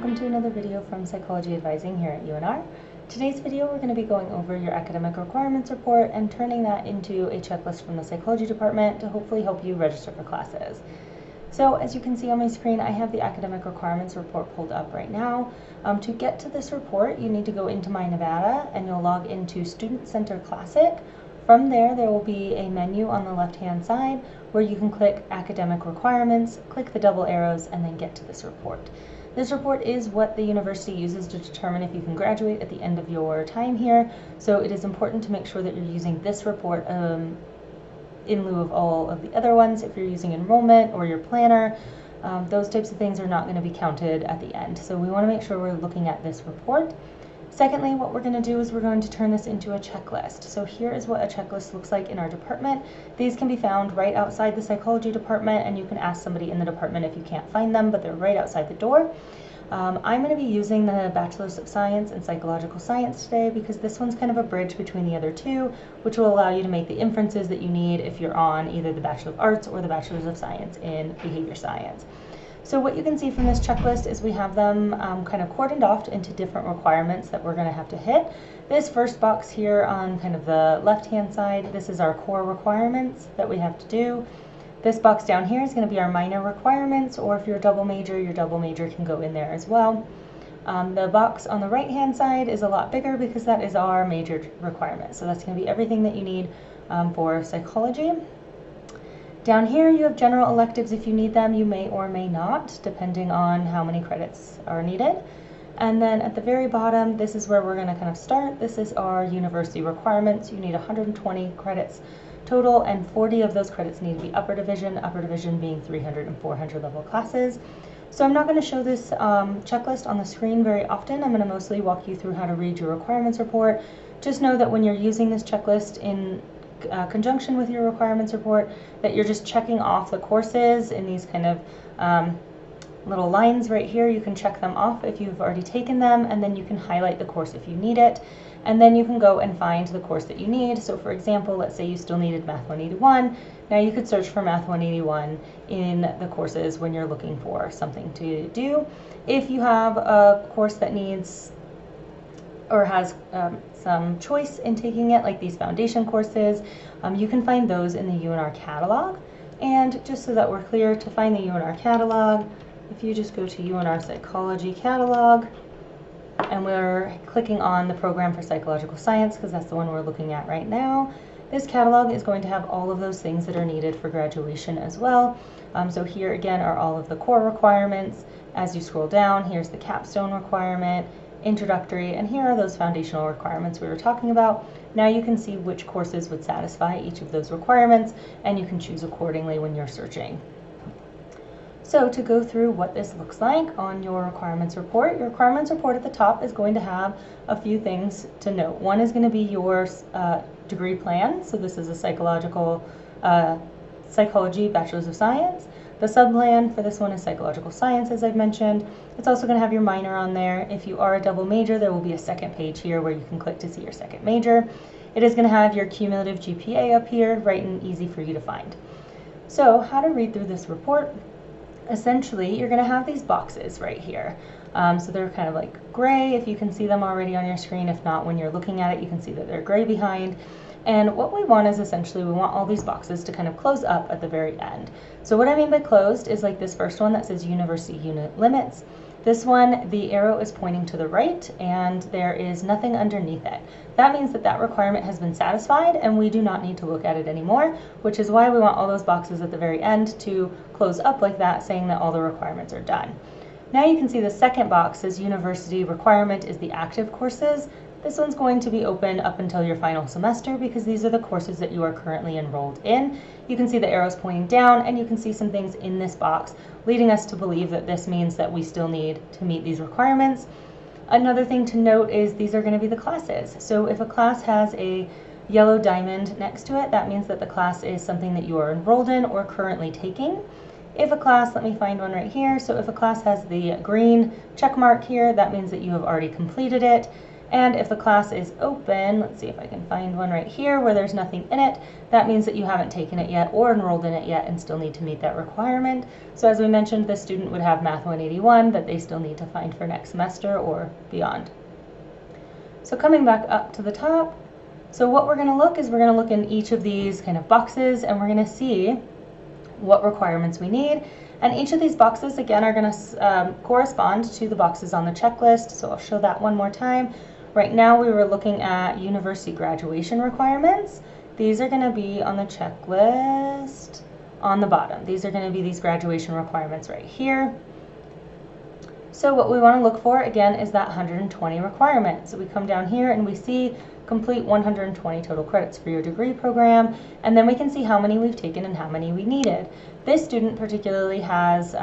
welcome to another video from Psychology Advising here at UNR. Today's video we're going to be going over your academic requirements report and turning that into a checklist from the psychology department to hopefully help you register for classes. So as you can see on my screen, I have the academic requirements report pulled up right now. To get to this report, you need to go into My Nevada and you'll log into Student Center Classic. From there will be a menu on the left-hand side where you can click Academic Requirements, click the double arrows, and then get to this report. This report is what the university uses to determine if you can graduate at the end of your time here, so it is important to make sure that you're using this report in lieu of all of the other ones. If you're using enrollment or your planner, those types of things are not going to be counted at the end. So we want to make sure we're looking at this report. Secondly, what we're going to do is we're going to turn this into a checklist. So here is what a checklist looks like in our department. These can be found right outside the psychology department, and you can ask somebody in the department if you can't find them, but they're right outside the door. I'm going to be using the Bachelor's of Science in Psychological Science today because this one's kind of a bridge between the other two, which will allow you to make the inferences that you need if you're on either the Bachelor of Arts or the Bachelor's of Science in Behavior Science. So what you can see from this checklist is we have them kind of cordoned off into different requirements that we're going to have to hit. This first box here on kind of the left-hand side, this is our core requirements that we have to do. This box down here is going to be our minor requirements, or if you're a double major, your double major can go in there as well. The box on the right-hand side is a lot bigger because that is our major requirement. So that's going to be everything that you need for psychology. Down here you have general electives if you need them. You may or may not, depending on how many credits are needed. And then at the very bottom, this is where we're going to kind of start. This is our university requirements. You need 120 credits total, and 40 of those credits need to be upper division being 300 and 400 level classes. So I'm not going to show this checklist on the screen very often. I'm going to mostly walk you through how to read your requirements report. Just know that when you're using this checklist in conjunction with your requirements report, that you're just checking off the courses in these kind of little lines right here. You can check them off if you've already taken them, and then you can highlight the course if you need it, and then you can go and find the course that you need. So for example, let's say you still needed Math 181. Now you could search for Math 181 in the courses when you're looking for something to do. If you have a course that needs or has some choice in taking it, like these foundation courses, you can find those in the UNR catalog. And just so that we're clear, to find the UNR catalog, if you just go to UNR Psychology Catalog, and we're clicking on the Program for Psychological Science because that's the one we're looking at right now, this catalog is going to have all of those things that are needed for graduation as well. So here again are all of the core requirements. As you scroll down, here's the capstone requirement, introductory, and here are those foundational requirements we were talking about. Now you can see which courses would satisfy each of those requirements, and you can choose accordingly when you're searching. So to go through what this looks like on your requirements report at the top is going to have a few things to note. One is going to be your degree plan. So this is a psychology Bachelor's of Science. The subplan for this one is psychological science, as I've mentioned. It's also going to have your minor on there. If you are a double major, there will be a second page here where you can click to see your second major. It is going to have your cumulative GPA up here, right and easy for you to find. So how to read through this report? Essentially, you're going to have these boxes right here. So they're kind of like gray, if you can see them already on your screen. If not, when you're looking at it, you can see that they're gray behind. And what we want is essentially we want all these boxes to kind of close up at the very end. So what I mean by closed is like this first one that says University Unit Limits. This one, the arrow is pointing to the right and there is nothing underneath it. That means that that requirement has been satisfied and we do not need to look at it anymore, which is why we want all those boxes at the very end to close up like that, saying that all the requirements are done. Now you can see the second box says University Requirement is the active courses. This one's going to be open up until your final semester because these are the courses that you are currently enrolled in. You can see the arrows pointing down, and you can see some things in this box leading us to believe that this means that we still need to meet these requirements. Another thing to note is these are going to be the classes. So if a class has a yellow diamond next to it, that means that the class is something that you are enrolled in or currently taking. If a class, let me find one right here. So if a class has the green check mark here, that means that you have already completed it. And if the class is open, let's see if I can find one right here where there's nothing in it, that means that you haven't taken it yet or enrolled in it yet and still need to meet that requirement. So as we mentioned, the student would have Math 181 that they still need to find for next semester or beyond. So coming back up to the top, so what we're going to look is we're going to look in each of these kind of boxes and we're going to see what requirements we need. And each of these boxes, again, are going to correspond to the boxes on the checklist. So I'll show that one more time. Right now we were looking at university graduation requirements. These are going to be on the checklist on the bottom. These are going to be these graduation requirements right here. So what we want to look for, again, is that 120 requirement. So we come down here and we see complete 120 total credits for your degree program, and then we can see how many we've taken and how many we needed. This student particularly has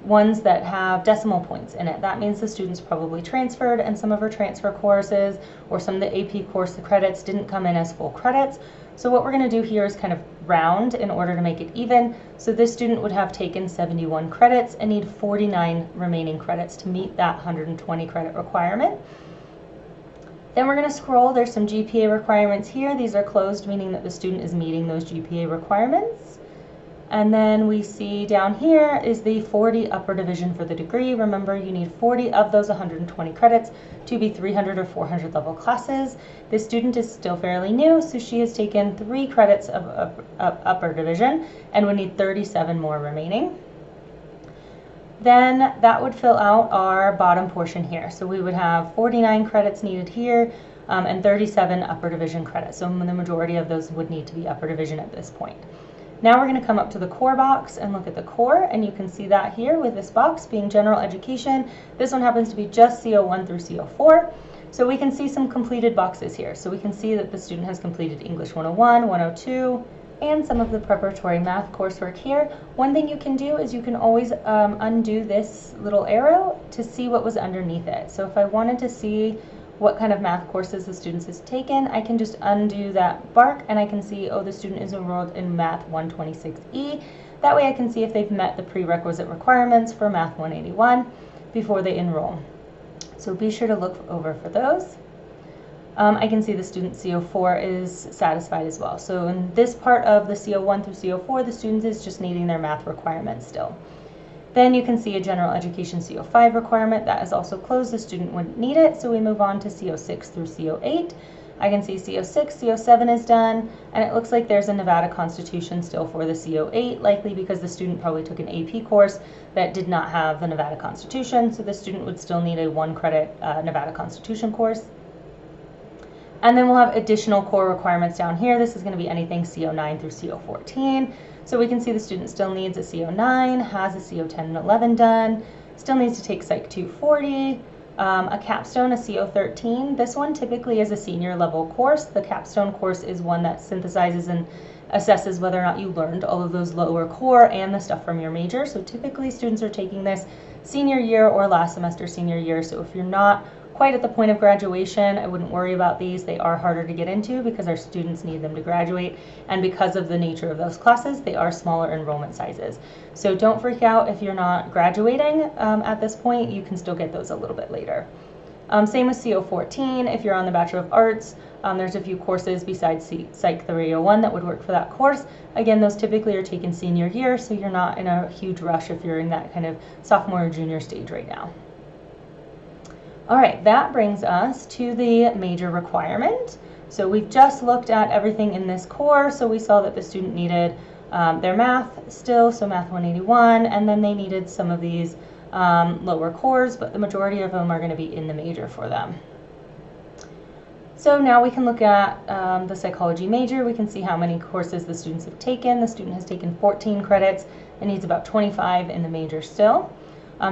ones that have decimal points in it. That means the student's probably transferred, and some of her transfer courses or some of the AP course credits didn't come in as full credits. So what we're going to do here is kind of round in order to make it even. So this student would have taken 71 credits and need 49 remaining credits to meet that 120 credit requirement. Then we're going to scroll. There's some GPA requirements here. These are closed, meaning that the student is meeting those GPA requirements. And then we see down here is the 40 upper division for the degree. Remember, you need 40 of those 120 credits to be 300 or 400 level classes. This student is still fairly new, so she has taken 3 credits of upper division and would need 37 more remaining. Then that would fill out our bottom portion here. So we would have 49 credits needed here and 37 upper division credits. So the majority of those would need to be upper division at this point. Now we're going to come up to the core box and look at the core, and you can see that here with this box being general education. This one happens to be just CO1 through CO4. So we can see some completed boxes here. So we can see that the student has completed English 101, 102, and some of the preparatory math coursework here. One thing you can do is you can always undo this little arrow to see what was underneath it. So if I wanted to see what kind of math courses the student has taken, I can just undo that bark and I can see, oh, the student is enrolled in Math 126E. That way I can see if they've met the prerequisite requirements for Math 181 before they enroll. So be sure to look over for those. I can see the student CO4 is satisfied as well. So in this part of the CO1 through CO4, the student is just needing their math requirements still. Then you can see a general education CO5 requirement that is also closed. The student wouldn't need it, so we move on to CO6 through CO8. I can see CO6, CO7 is done, and it looks like there's a Nevada Constitution still for the CO8, likely because the student probably took an AP course that did not have the Nevada Constitution, so the student would still need a 1-credit Nevada Constitution course. And then we'll have additional core requirements down here. This is going to be anything CO9 through CO14. So we can see the student still needs a CO9, has a CO10 and 11 done, still needs to take Psych 240, a capstone, a CO13. This one typically is a senior level course. The capstone course is one that synthesizes and assesses whether or not you learned all of those lower core and the stuff from your major. So typically students are taking this senior year or last semester senior year. So if you're not quite at the point of graduation, I wouldn't worry about these. They are harder to get into because our students need them to graduate, and because of the nature of those classes, they are smaller enrollment sizes. So don't freak out if you're not graduating at this point. You can still get those a little bit later. Same with CO14. If you're on the Bachelor of Arts, there's a few courses besides Psych 301 that would work for that course. Again, those typically are taken senior year, so you're not in a huge rush if you're in that kind of sophomore or junior stage right now. All right, that brings us to the major requirement. So we've just looked at everything in this core. So we saw that the student needed their math still, so Math 181, and then they needed some of these lower cores, but the majority of them are going to be in the major for them. So now we can look at the psychology major. We can see how many courses the students have taken. The student has taken 14 credits and needs about 25 in the major still.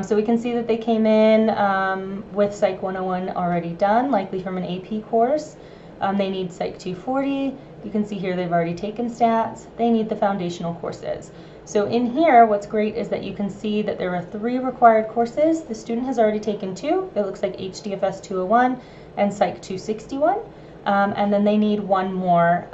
So we can see that they came in with Psych 101 already done, likely from an AP course. They need Psych 240. You can see here they've already taken stats. They need the foundational courses. So in here, what's great is that you can see that there are 3 required courses. The student has already taken 2. It looks like HDFS 201 and Psych 261. And then they need 1 more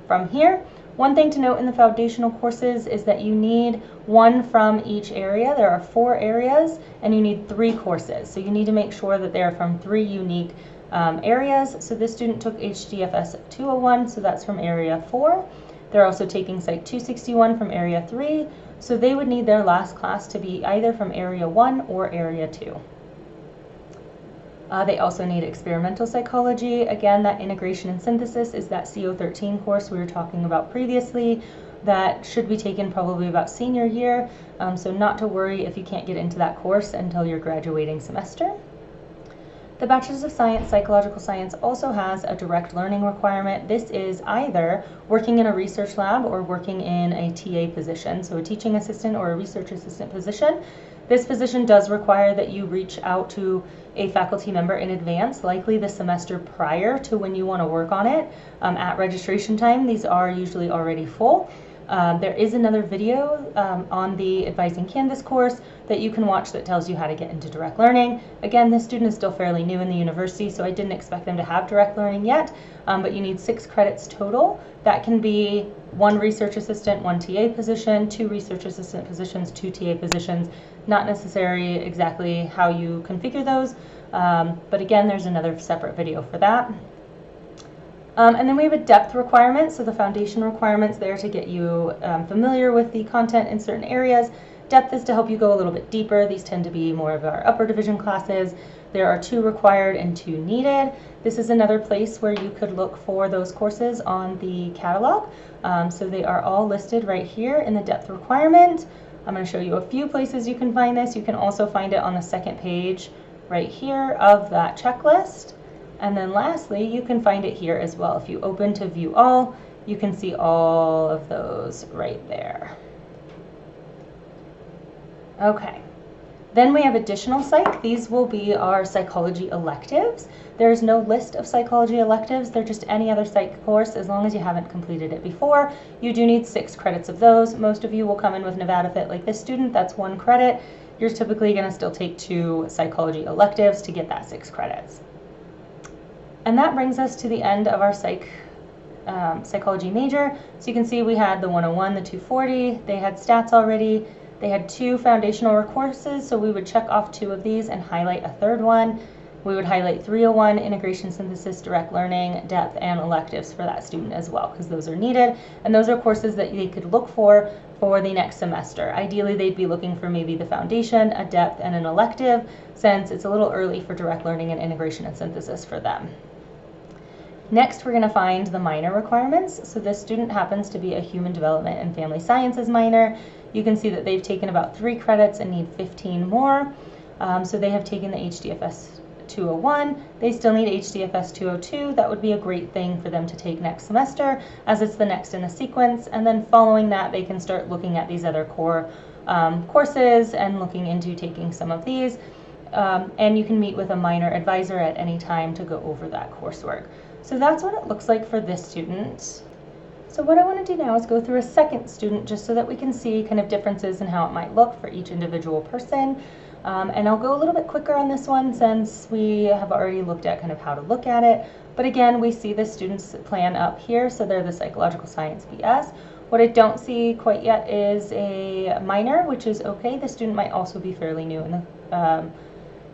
from here. One thing to note in the foundational courses is that you need 1 from each area. There are 4 areas and you need 3 courses. So you need to make sure that they're from 3 unique areas. So this student took HDFS 201, so that's from area 4. They're also taking Psych 261 from area 3, so they would need their last class to be either from area 1 or area 2. They also need experimental psychology. Again, that integration and synthesis is that CO13 course we were talking about previously that should be taken probably about senior year, so not to worry if you can't get into that course until your graduating semester. The Bachelor's of Science Psychological Science also has a direct learning requirement. This is either working in a research lab or working in a TA position, so a teaching assistant or a research assistant position. This position does require that you reach out to a faculty member in advance, likely the semester prior to when you want to work on it. At registration time, these are usually already full. There is another video on the Advising Canvas course that you can watch that tells you how to get into direct learning. Again, this student is still fairly new in the university, so I didn't expect them to have direct learning yet, but you need 6 credits total. That can be 1 research assistant, 1 TA position, 2 research assistant positions, 2 TA positions. Not necessarily exactly how you configure those, but again, there's another separate video for that. And then we have a depth requirement, so the foundation requirements there to get you familiar with the content in certain areas. Depth is to help you go a little bit deeper. These tend to be more of our upper division classes. There are 2 required and 2 needed. This is another place where you could look for those courses on the catalog. So they are all listed right here in the depth requirement. I'm going to show you a few places you can find this. You can also find it on the second page right here of that checklist. And then lastly, you can find it here as well. If you open to view all, you can see all of those right there. Okay, then we have additional psych. These will be our psychology electives. There's no list of psychology electives. They're just any other psych course as long as you haven't completed it before. You do need 6 credits of those. Most of you will come in with Nevada Fit like this student. That's 1 credit. You're typically going to still take 2 psychology electives to get that 6 credits. And that brings us to the end of our psychology major. So you can see we had the 101, the 240, they had stats already, they had 2 foundational courses, so we would check off 2 of these and highlight a 3rd one. We would highlight 301, integration, synthesis, direct learning, depth, and electives for that student as well, because those are needed, and those are courses that they could look for the next semester. Ideally, they'd be looking for maybe the foundation, a depth, and an elective, since it's a little early for direct learning and integration and synthesis for them. Next, we're going to find the minor requirements. So this student happens to be a human development and family sciences minor. You can see that they've taken about 3 credits and need 15 more. So they have taken the HDFS 201. They still need HDFS 202. That would be a great thing for them to take next semester, as it's the next in the sequence. And then following that, they can start looking at these other core courses and looking into taking some of these. And you can meet with a minor advisor at any time to go over that coursework. So that's what it looks like for this student. So what I want to do now is go through a second student just so that we can see kind of differences in how it might look for each individual person. And I'll go a little bit quicker on this one since we have already looked at kind of how to look at it. But again, we see the student's plan up here, so they're the psychological science BS. What I don't see quite yet is a minor, which is okay. The student might also be fairly new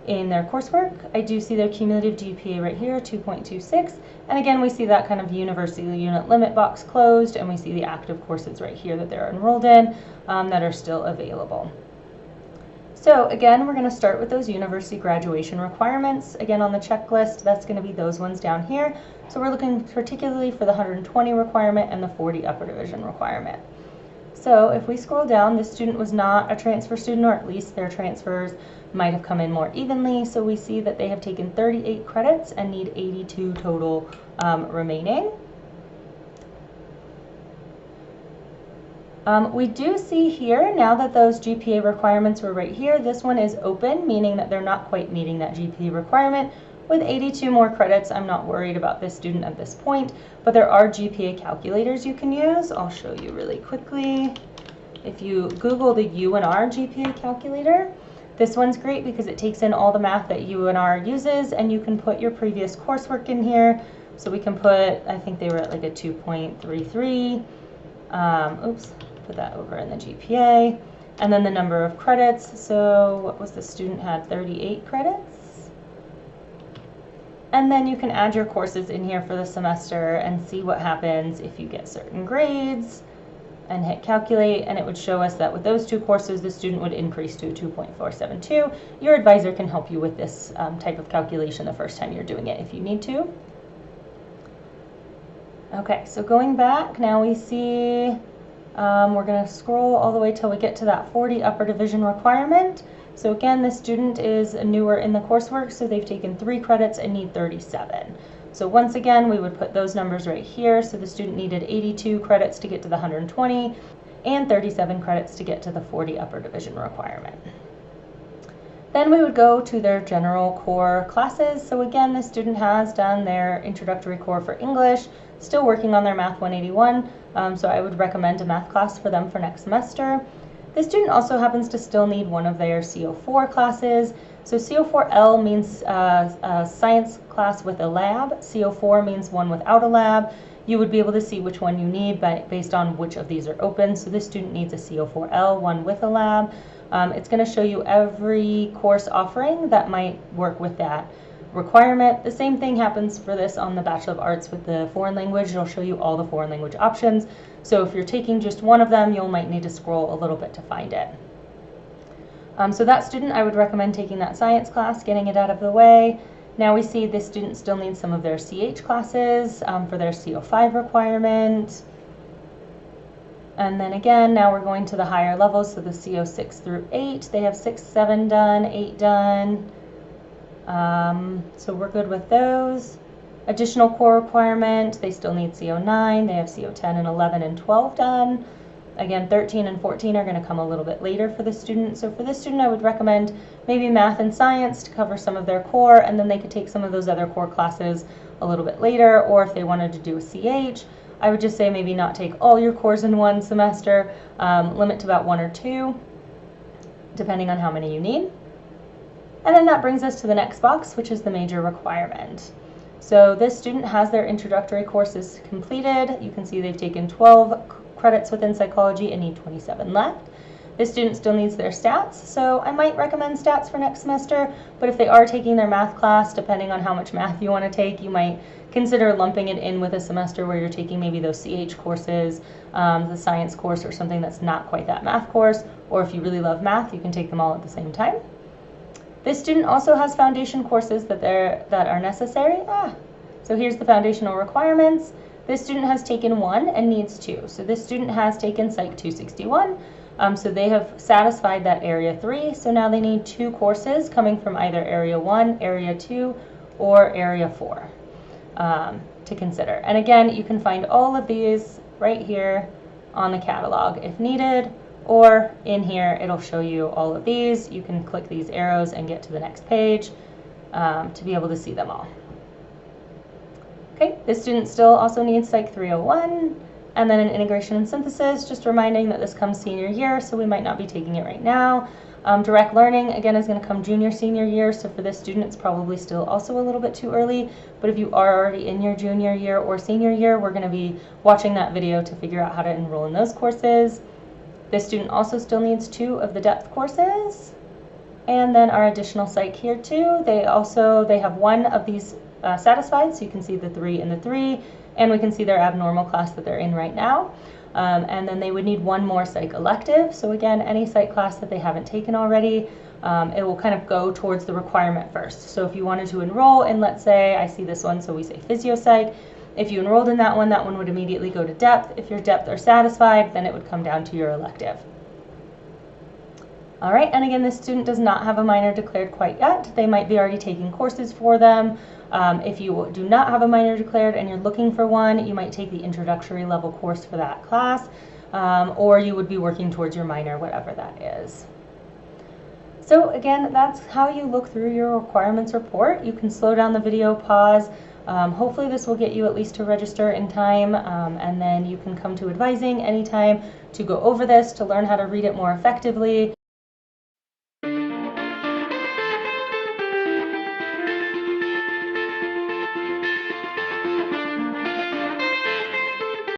in their coursework. I do see their cumulative GPA right here, 2.26. And again, we see that kind of university unit limit box closed, and we see the active courses right here that they're enrolled in that are still available. So again, we're going to start with those university graduation requirements. Again, on the checklist, that's going to be those ones down here. So we're looking particularly for the 120 requirement and the 40 upper division requirement. So if we scroll down, this student was not a transfer student, or at least their transfers might have come in more evenly. So we see that they have taken 38 credits and need 82 total remaining. We do see here, now that those GPA requirements were right here, this one is open, meaning that they're not quite meeting that GPA requirement. With 82 more credits, I'm not worried about this student at this point, but there are GPA calculators you can use. I'll show you really quickly. If you Google the UNR GPA calculator, this one's great because it takes in all the math that UNR uses, and you can put your previous coursework in here. So we can put, I think they were at like a 2.33. Oops, put that over in the GPA. And then the number of credits. So what was the student had? 38 credits. And then you can add your courses in here for the semester and see what happens if you get certain grades, and hit calculate, and it would show us that with those 2 courses the student would increase to 2.472. Your advisor can help you with this type of calculation the first time you're doing it if you need to. Okay, so going back, now we see we're going to scroll all the way till we get to that 40 upper division requirement. So again, this student is newer in the coursework, so they've taken 3 credits and need 37. So once again, we would put those numbers right here. So the student needed 82 credits to get to the 120 and 37 credits to get to the 40 upper division requirement. Then we would go to their general core classes. So again, the student has done their introductory core for English, still working on their Math 181, so I would recommend a math class for them for next semester. The student also happens to still need one of their CO4 classes. So CO4L means a science class with a lab. CO4 means one without a lab. You would be able to see which one you need based on which of these are open. So this student needs a CO4L, one with a lab. It's going to show you every course offering that might work with that requirement. The same thing happens for this on the Bachelor of Arts with the foreign language. It'll show you all the foreign language options. So if you're taking just one of them, you might need to scroll a little bit to find it. So that student, I would recommend taking that science class, getting it out of the way. Now we see this student still needs some of their CH classes for their CO5 requirement. And then again, now we're going to the higher levels, so the CO6 through 8. They have 6, 7 done, 8 done. So we're good with those. Additional core requirement, they still need CO9. They have CO10 and 11 and 12 done. Again, 13 and 14 are going to come a little bit later for the student. So for this student, I would recommend maybe math and science to cover some of their core, and then they could take some of those other core classes a little bit later, or if they wanted to do a CH, I would just say maybe not take all your cores in one semester, limit to about 1 or 2, depending on how many you need. And then that brings us to the next box, which is the major requirement. So this student has their introductory courses completed. You can see they've taken 12 credits within psychology and need 27 left. This student still needs their stats, so I might recommend stats for next semester, but if they are taking their math class, depending on how much math you want to take, you might consider lumping it in with a semester where you're taking maybe those CH courses, the science course, or something that's not quite that math course, or if you really love math, you can take them all at the same time. This student also has foundation courses that are necessary. So here's the foundational requirements. This student has taken 1 and needs 2. So this student has taken Psych 261. So they have satisfied that Area 3. So now they need 2 courses coming from either Area 1, Area 2, or Area 4 to consider. And again, you can find all of these right here on the catalog if needed, or in here it'll show you all of these. You can click these arrows and get to the next page to be able to see them all. Okay, this student still also needs Psych 301, and then an integration and synthesis, just reminding that this comes senior year, so we might not be taking it right now. Direct learning, again, is going to come junior, senior year, so for this student it's probably still also a little bit too early, but if you are already in your junior year or senior year, we're going to be watching that video to figure out how to enroll in those courses. This student also still needs 2 of the depth courses, and then our additional psych here too. They have 1 of these satisfied, so you can see the 3 and the 3, and we can see their abnormal class that they're in right now. And then they would need 1 more psych elective. So again, any psych class that they haven't taken already, it will kind of go towards the requirement first. So if you wanted to enroll in, let's say, I see this one, so we say physio psych. If you enrolled in that one would immediately go to depth. If your depth are satisfied, then it would come down to your elective. All right, and again, this student does not have a minor declared quite yet. They might be already taking courses for them. If you do not have a minor declared and you're looking for one, you might take the introductory level course for that class, or you would be working towards your minor, whatever that is. So again, that's how you look through your requirements report. You can slow down the video, pause. Hopefully this will get you at least to register in time, and then you can come to advising anytime to go over this, to learn how to read it more effectively.